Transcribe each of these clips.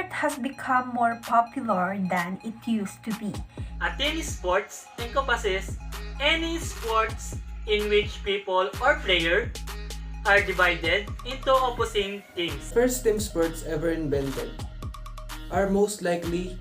sport has become more popular than it used to be. A team sports encompasses any sports in which people or player are divided into opposing teams. First team sports ever invented are most likely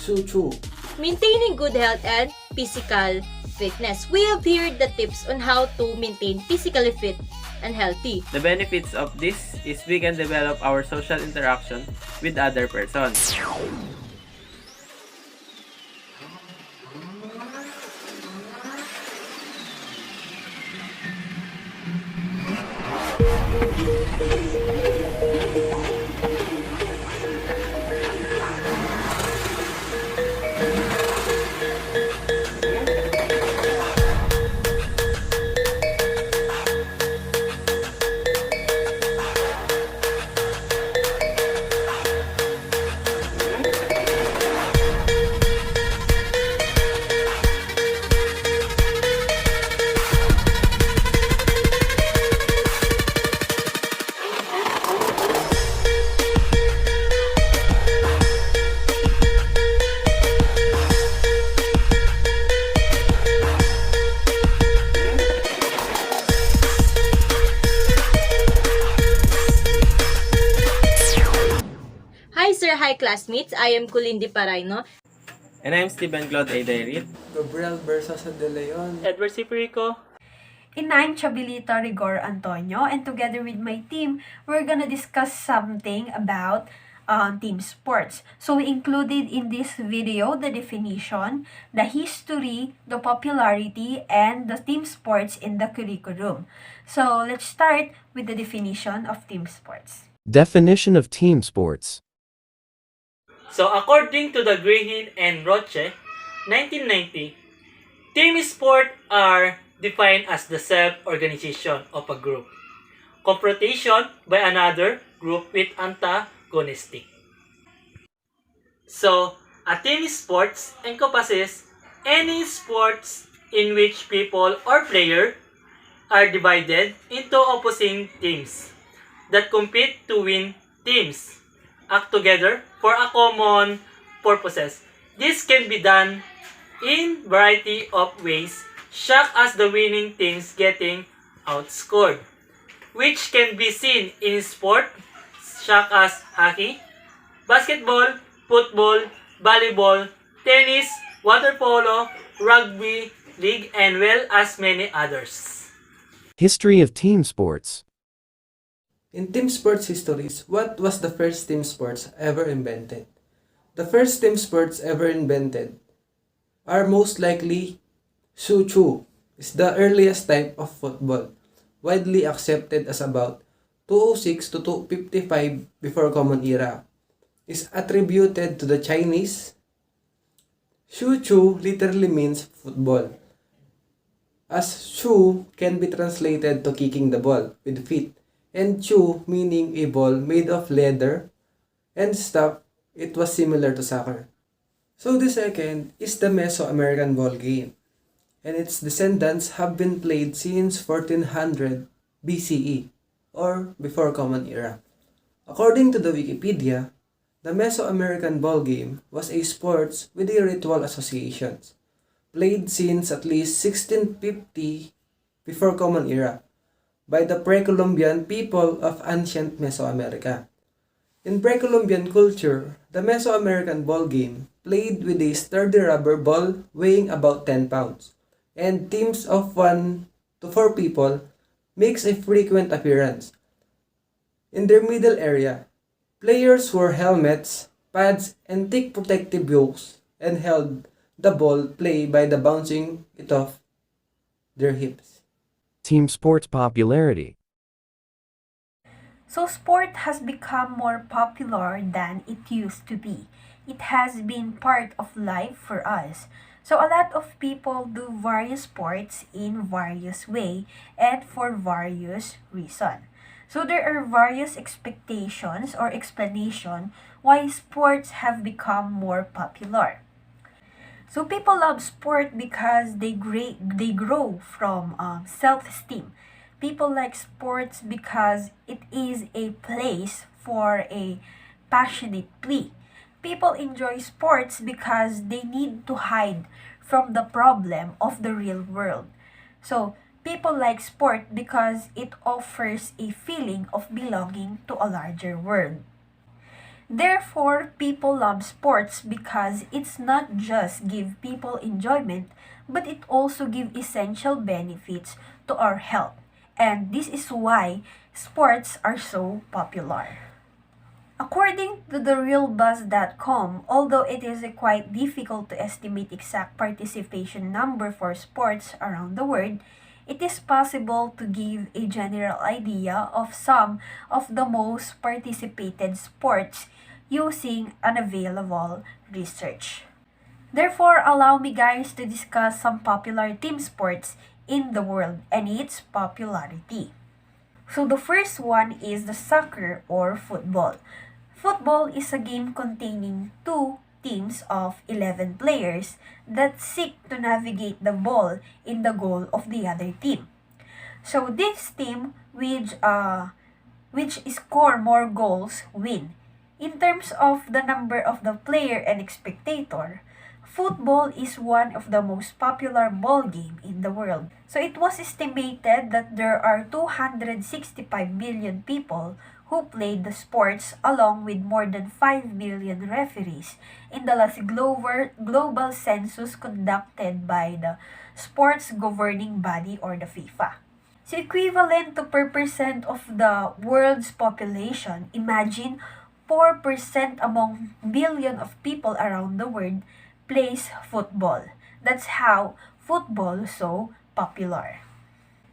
Chu. Maintaining good health and physical fitness. We have here the tips on how to maintain physically fit and healthy. The benefits of this is we can develop our social interaction with other persons. Hi sir, hi classmates. I am Kulindi Paraino. And I'm Stephen Claude Aiderit. Gabriel Versosa de Leon. Edward Ciperico. And I'm Chabilita Rigor Antonio, and together with my team, we're gonna discuss something about team sports. So we included in this video the definition, the history, the popularity, and the team sports in the curriculum. So let's start with the definition of team sports. Definition of team sports. So according to the Green and Roche, 1990, team sport are defined as the self-organization of a group, confrontation by another group with antagonistic. So, a team sports encompasses any sports in which people or player are divided into opposing teams that compete to win. Teams act together for a common purposes. This can be done in variety of ways, such as the winning teams getting outscored, which can be seen in sport such as hockey, basketball, football, volleyball, tennis, water polo, rugby league, and well as many others. History of team sports. In team sports histories, what was the first team sports ever invented? The first team sports ever invented are most likely Chu is the earliest type of football, widely accepted as about 206 to 255 before Common Era, is attributed to the Chinese. Chu literally means football, as Chu can be translated to kicking the ball with feet, and Chu meaning a ball made of leather and stuff. It was similar to soccer. So the second is the Mesoamerican ball game, and its descendants have been played since 1400 BCE or before Common Era. According to the Wikipedia, the Mesoamerican ball game was a sport with a ritual associations, played since at least 1650 before Common Era by the pre-Columbian people of ancient Mesoamerica. In pre-Columbian culture, the Mesoamerican ball game played with a sturdy rubber ball weighing about 10 pounds, and teams of 1 to 4 people makes a frequent appearance. In their middle area, players wore helmets, pads, and thick protective yokes and held the ball play by the bouncing it off their hips. Team sports popularity. So sport has become more popular than it used to be. It has been part of life for us. So a lot of people do various sports in various way and for various reasons. So there are various expectations or explanation why sports have become more popular. So people love sport because they grow from self-esteem. People like sports because it is a place for a passionate plea. People enjoy sports because they need to hide from the problem of the real world. So, people like sport because it offers a feeling of belonging to a larger world. Therefore, people love sports because it's not just give people enjoyment, but it also give essential benefits to our health. And this is why sports are so popular. According to the realbuzz.com, although it is quite difficult to estimate exact participation number for sports around the world, it is possible to give a general idea of some of the most participated sports using unavailable research. Therefore, allow me guys to discuss some popular team sports in the world and its popularity. So the first one is the soccer or football. Football is a game containing two teams of 11 players that seek to navigate the ball in the goal of the other team. So this team which score more goals win. In terms of the number of the player and spectator, football is one of the most popular ball game in the world. So it was estimated that there are 265 million people who played the sports along with more than 5 million referees in the last global census conducted by the sports governing body or the FIFA. So equivalent to per percent of the world's population, imagine 4% among billion of people around the world plays football. That's how football is so popular.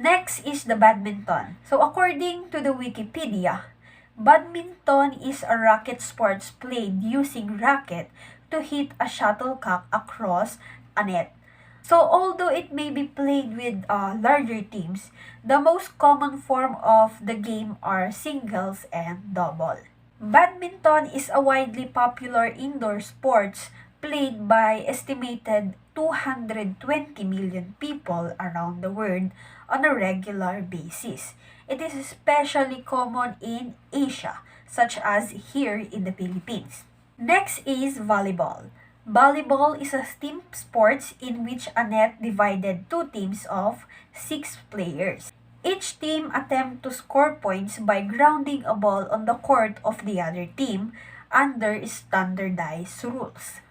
Next is the badminton. So according to the Wikipedia, badminton is a racket sports played using racket to hit a shuttlecock across a net. So although it may be played with larger teams, the most common form of the game are singles and double. Badminton is a widely popular indoor sport played by estimated 220 million people around the world on a regular basis. It is especially common in Asia, such as here in the Philippines. Next is volleyball. Volleyball is a team sport in which a net divided two teams of 6 players. Each team attempt to score points by grounding a ball on the court of the other team under standardized rules.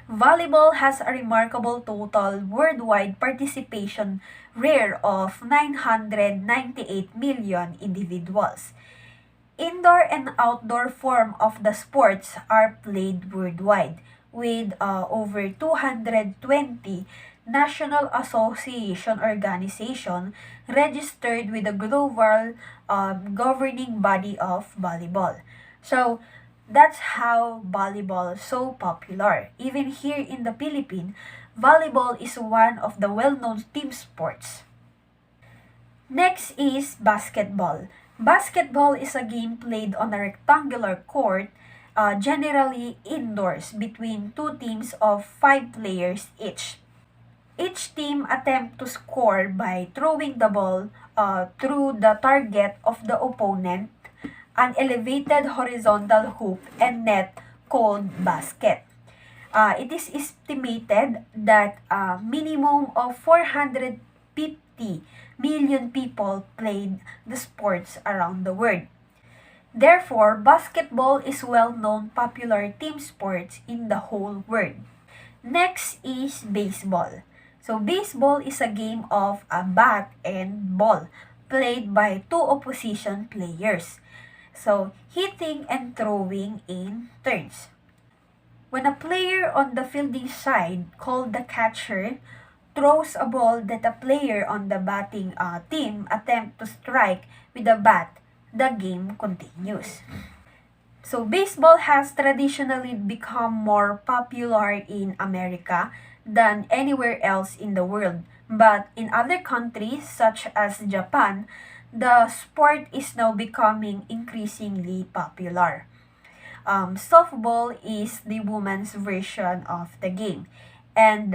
Volleyball has a remarkable total worldwide participation rate of 998 million individuals. Indoor and outdoor form of the sports are played worldwide with over 220 National Association organization registered with the global governing body of volleyball. So that's how volleyball is so popular. Even here in the Philippines, volleyball is one of the well-known team sports. Next is basketball. Basketball is a game played on a rectangular court, generally indoors, between two teams of 5 players each. Each team attempt to score by throwing the ball through the target of the opponent, an elevated horizontal hoop and net called basket. It is estimated that a minimum of 450 million people played the sports around the world. Therefore, basketball is well-known popular team sports in the whole world. Next is baseball. So baseball is a game of a bat and ball played by two opposition players. So hitting and throwing in turns. When a player on the fielding side, called the catcher, throws a ball that a player on the batting team attempt to strike with a bat, the game continues. So baseball has traditionally become more popular in America than anywhere else in the world. But in other countries such as Japan, the sport is now becoming increasingly popular. Softball is the women's version of the game. And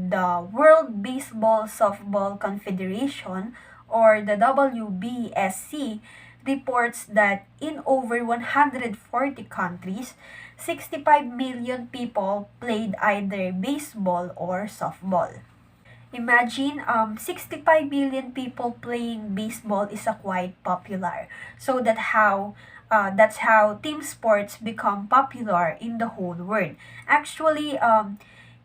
the World Baseball Softball Confederation or the WBSC reports that in over 140 countries, 65 million people played either baseball or softball. Imagine 65 million people playing baseball is a quite popular. So that's how team sports become popular in the whole world. Actually,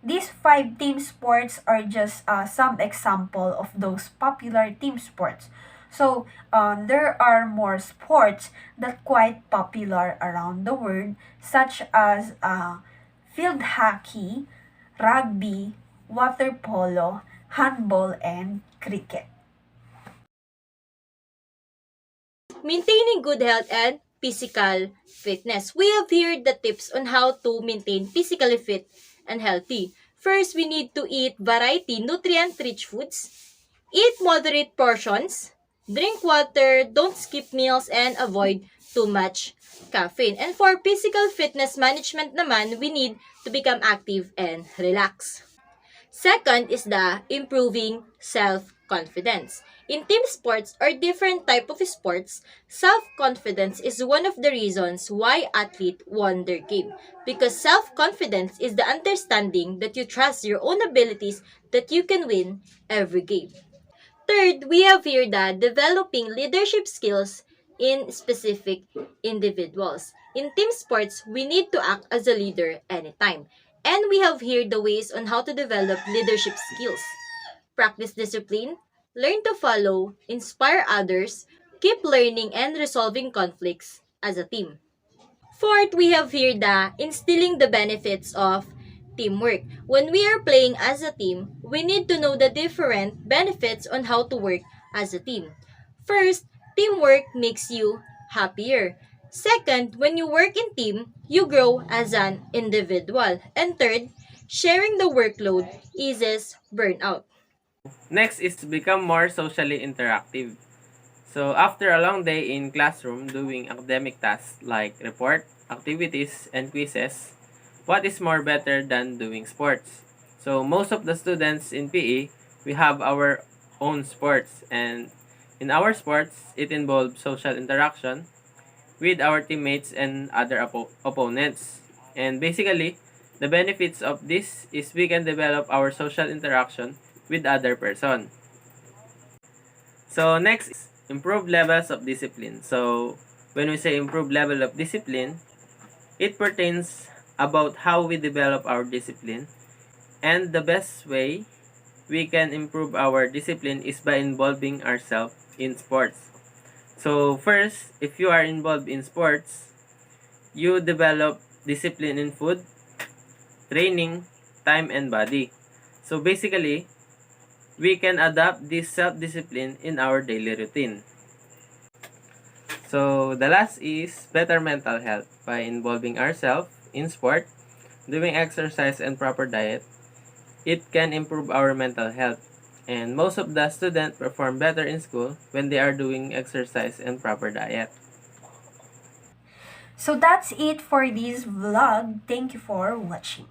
these five team sports are just some example of those popular team sports. So there are more sports that quite popular around the world, such as field hockey, rugby, water polo, handball, and cricket. Maintaining good health and physical fitness. We have here the tips on how to maintain physically fit and healthy. First, we need to eat variety, nutrient-rich foods. Eat moderate portions. Drink water, don't skip meals, and avoid too much caffeine. And for physical fitness management naman, we need to become active and relax. Second is the improving self-confidence. In team sports or different type of sports, self-confidence is one of the reasons why athlete won their game. Because self-confidence is the understanding that you trust your own abilities that you can win every game. Third, we have here the developing leadership skills in specific individuals. In team sports, we need to act as a leader anytime. And we have here the ways on how to develop leadership skills. Practice discipline, learn to follow, inspire others, keep learning and resolving conflicts as a team. Fourth, we have here the instilling the benefits of teamwork. When we are playing as a team, we need to know the different benefits on how to work as a team. First, teamwork makes you happier. Second, when you work in team, you grow as an individual. And third, sharing the workload eases burnout. Next is to become more socially interactive. So after a long day in classroom doing academic tasks like report, activities, and quizzes, what is more better than doing sports? So most of the students in PE, we have our own sports, and in our sports, it involves social interaction with our teammates and other opponents. And basically, the benefits of this is we can develop our social interaction with other person. So next is improve levels of discipline. So when we say improve level of discipline, it pertains about how we develop our discipline, and the best way we can improve our discipline is by involving ourselves in sports. So first, if you are involved in sports, you develop discipline in food, training, time, and body. So basically, we can adapt this self-discipline in our daily routine. So the last is better mental health by involving ourselves in sport, doing exercise and proper diet. It can improve our mental health. And most of the students perform better in school when they are doing exercise and proper diet. So that's it for this vlog. Thank you for watching.